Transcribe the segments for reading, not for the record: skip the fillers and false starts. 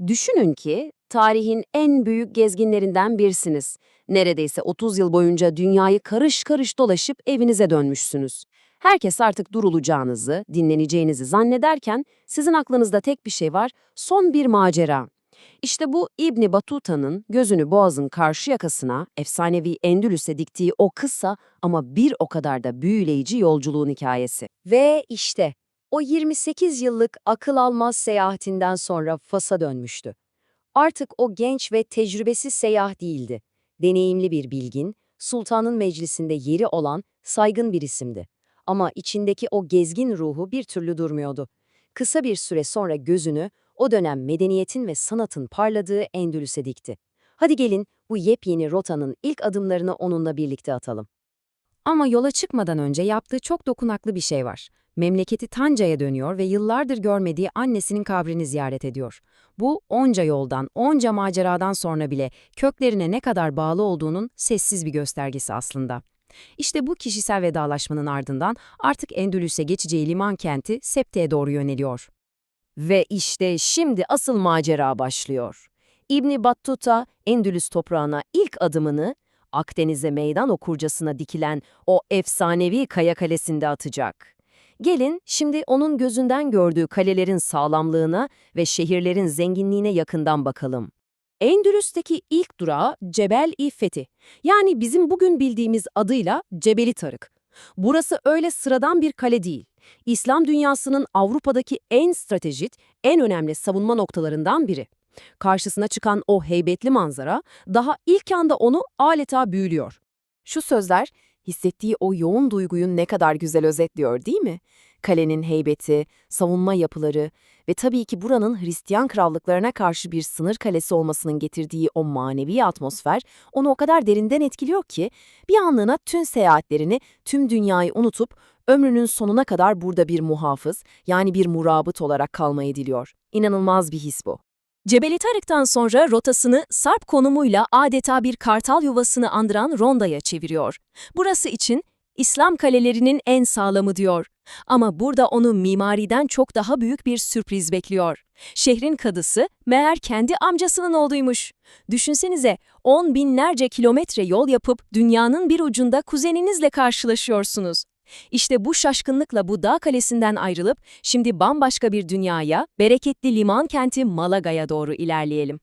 Düşünün ki tarihin en büyük gezginlerinden birisiniz. Neredeyse 30 yıl boyunca dünyayı karış karış dolaşıp evinize dönmüşsünüz. Herkes artık durulacağınızı, dinleneceğinizi zannederken sizin aklınızda tek bir şey var, son bir macera. İşte bu İbni Batuta'nın gözünü boğazın karşı yakasına, efsanevi Endülüs'e diktiği o kısa ama bir o kadar da büyüleyici yolculuğun hikayesi. Ve işte o 28 yıllık akıl almaz seyahatinden sonra Fas'a dönmüştü. Artık o genç ve tecrübesiz seyyah değildi. Deneyimli bir bilgin, sultanın meclisinde yeri olan saygın bir isimdi. Ama içindeki o gezgin ruhu bir türlü durmuyordu. Kısa bir süre sonra gözünü o dönem medeniyetin ve sanatın parladığı Endülüs'e dikti. Hadi gelin bu yepyeni rotanın ilk adımlarını onunla birlikte atalım. Ama yola çıkmadan önce yaptığı çok dokunaklı bir şey var. Memleketi Tanca'ya dönüyor ve yıllardır görmediği annesinin kabrini ziyaret ediyor. Bu onca yoldan, onca maceradan sonra bile köklerine ne kadar bağlı olduğunun sessiz bir göstergesi aslında. İşte bu kişisel vedalaşmanın ardından artık Endülüs'e geçeceği liman kenti Septe'ye doğru yöneliyor. Ve işte şimdi asıl macera başlıyor. İbni Battuta, Endülüs toprağına ilk adımını Akdeniz'e meydan okurcasına dikilen o efsanevi Kaya Kalesi'nde atacak. Gelin şimdi onun gözünden gördüğü kalelerin sağlamlığına ve şehirlerin zenginliğine yakından bakalım. Endülüs'teki ilk durağı Cebel-i Fethi, yani bizim bugün bildiğimiz adıyla Cebeli Tarık. Burası öyle sıradan bir kale değil. İslam dünyasının Avrupa'daki en stratejik, en önemli savunma noktalarından biri. Karşısına çıkan o heybetli manzara daha ilk anda onu adeta büyülüyor. Şu sözler, hissettiği o yoğun duyguyu ne kadar güzel özetliyor, değil mi? Kalenin heybeti, savunma yapıları ve tabii ki buranın Hristiyan krallıklarına karşı bir sınır kalesi olmasının getirdiği o manevi atmosfer onu o kadar derinden etkiliyor ki bir anlığına tüm seyahatlerini, tüm dünyayı unutup ömrünün sonuna kadar burada bir muhafız, yani bir murabıt olarak kalmayı diliyor. İnanılmaz bir his bu. Cebeli Tarık'tan sonra rotasını Sarp konumuyla adeta bir kartal yuvasını andıran Ronda'ya çeviriyor. Burası için İslam kalelerinin en sağlamı diyor. Ama burada onu mimariden çok daha büyük bir sürpriz bekliyor. Şehrin kadısı meğer kendi amcasının oğluymuş. Düşünsenize 10 binlerce kilometre yol yapıp dünyanın bir ucunda kuzeninizle karşılaşıyorsunuz. İşte bu şaşkınlıkla bu dağ kalesinden ayrılıp şimdi bambaşka bir dünyaya, bereketli liman kenti Malaga'ya doğru ilerleyelim.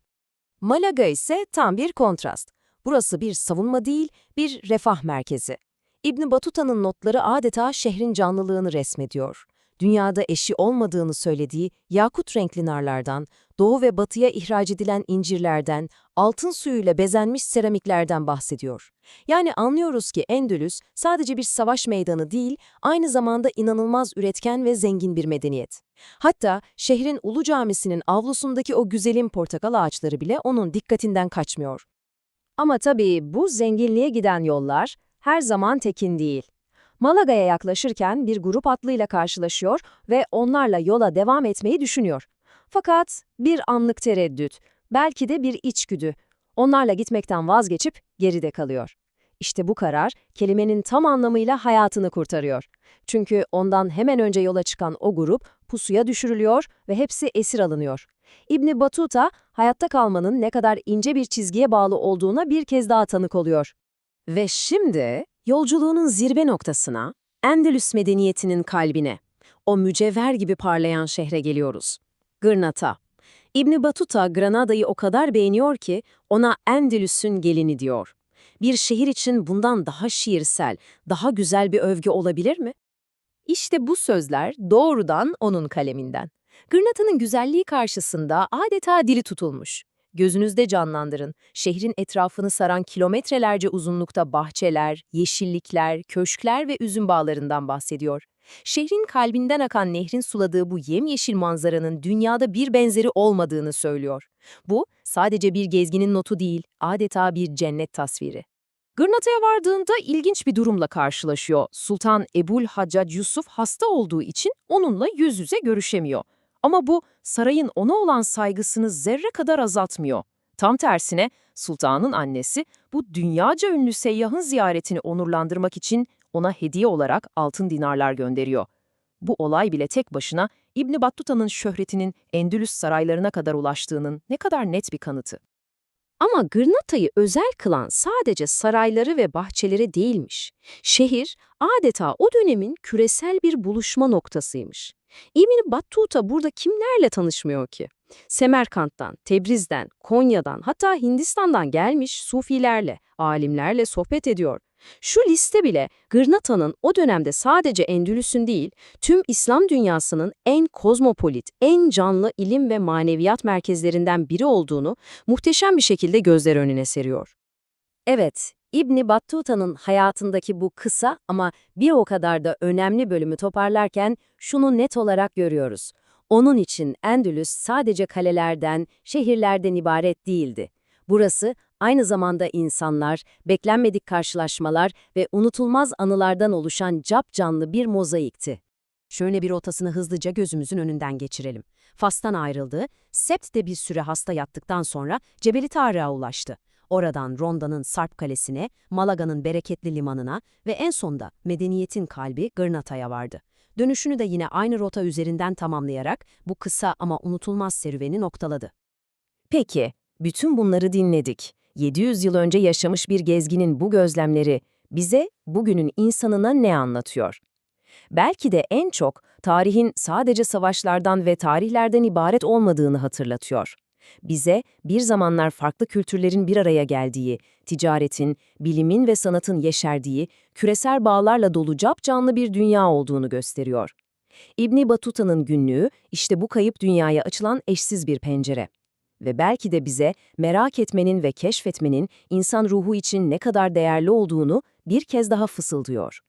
Malaga ise tam bir kontrast. Burası bir savunma değil, bir refah merkezi. İbn Batuta'nın notları adeta şehrin canlılığını resmediyor. Dünyada eşi olmadığını söylediği yakut renkli narlardan, doğu ve batıya ihraç edilen incirlerden, altın suyuyla bezenmiş seramiklerden bahsediyor. Yani anlıyoruz ki Endülüs sadece bir savaş meydanı değil, aynı zamanda inanılmaz üretken ve zengin bir medeniyet. Hatta şehrin Ulu Camisi'nin avlusundaki o güzelim portakal ağaçları bile onun dikkatinden kaçmıyor. Ama tabii bu zenginliğe giden yollar her zaman tekin değil. Malaga'ya yaklaşırken bir grup atlıyla karşılaşıyor ve onlarla yola devam etmeyi düşünüyor. Fakat bir anlık tereddüt, belki de bir içgüdü, onlarla gitmekten vazgeçip geride kalıyor. İşte bu karar kelimenin tam anlamıyla hayatını kurtarıyor. Çünkü ondan hemen önce yola çıkan o grup pusuya düşürülüyor ve hepsi esir alınıyor. İbn Battuta hayatta kalmanın ne kadar ince bir çizgiye bağlı olduğuna bir kez daha tanık oluyor. Ve şimdi yolculuğunun zirve noktasına, Endülüs medeniyetinin kalbine, o mücevher gibi parlayan şehre geliyoruz. Gırnata. İbn Battuta Granada'yı o kadar beğeniyor ki ona Endülüs'ün gelini diyor. Bir şehir için bundan daha şiirsel, daha güzel bir övgü olabilir mi? İşte bu sözler doğrudan onun kaleminden. Gırnata'nın güzelliği karşısında adeta dili tutulmuş. Gözünüzde canlandırın, şehrin etrafını saran kilometrelerce uzunlukta bahçeler, yeşillikler, köşkler ve üzüm bağlarından bahsediyor. Şehrin kalbinden akan nehrin suladığı bu yemyeşil manzaranın dünyada bir benzeri olmadığını söylüyor. Bu sadece bir gezginin notu değil, adeta bir cennet tasviri. Gırnata'ya vardığında ilginç bir durumla karşılaşıyor. Sultan Ebul Haccac Yusuf hasta olduğu için onunla yüz yüze görüşemiyor. Ama bu sarayın ona olan saygısını zerre kadar azaltmıyor. Tam tersine sultanın annesi bu dünyaca ünlü seyyahın ziyaretini onurlandırmak için ona hediye olarak altın dinarlar gönderiyor. Bu olay bile tek başına İbn Battuta'nın şöhretinin Endülüs saraylarına kadar ulaştığının ne kadar net bir kanıtı. Ama Gırnata'yı özel kılan sadece sarayları ve bahçeleri değilmiş. Şehir adeta o dönemin küresel bir buluşma noktasıymış. İbn Battuta burada kimlerle tanışmıyor ki? Semerkant'tan, Tebriz'den, Konya'dan hatta Hindistan'dan gelmiş Sufilerle, alimlerle sohbet ediyor. Şu liste bile Gırnata'nın o dönemde sadece Endülüs'ün değil, tüm İslam dünyasının en kozmopolit, en canlı ilim ve maneviyat merkezlerinden biri olduğunu muhteşem bir şekilde gözler önüne seriyor. Evet, İbn Battuta'nın hayatındaki bu kısa ama bir o kadar da önemli bölümü toparlarken şunu net olarak görüyoruz. Onun için Endülüs sadece kalelerden, şehirlerden ibaret değildi. Burası aynı zamanda insanlar, beklenmedik karşılaşmalar ve unutulmaz anılardan oluşan capcanlı bir mozaikti. Şöyle bir rotasını hızlıca gözümüzün önünden geçirelim. Fas'tan ayrıldı, Sept'te bir süre hasta yattıktan sonra Cebeli Tarık'a ulaştı. Oradan Ronda'nın Sarp Kalesi'ne, Malaga'nın bereketli limanına ve en sonda medeniyetin kalbi Gırnata'ya vardı. Dönüşünü de yine aynı rota üzerinden tamamlayarak bu kısa ama unutulmaz serüveni noktaladı. Peki, bütün bunları dinledik. 700 yıl önce yaşamış bir gezginin bu gözlemleri bize bugünün insanına ne anlatıyor? Belki de en çok tarihin sadece savaşlardan ve tarihlerden ibaret olmadığını hatırlatıyor. Bize bir zamanlar farklı kültürlerin bir araya geldiği, ticaretin, bilimin ve sanatın yeşerdiği, küresel bağlarla dolu capcanlı bir dünya olduğunu gösteriyor. İbn Battuta'nın günlüğü işte bu kayıp dünyaya açılan eşsiz bir pencere. Ve belki de bize merak etmenin ve keşfetmenin insan ruhu için ne kadar değerli olduğunu bir kez daha fısıldıyor.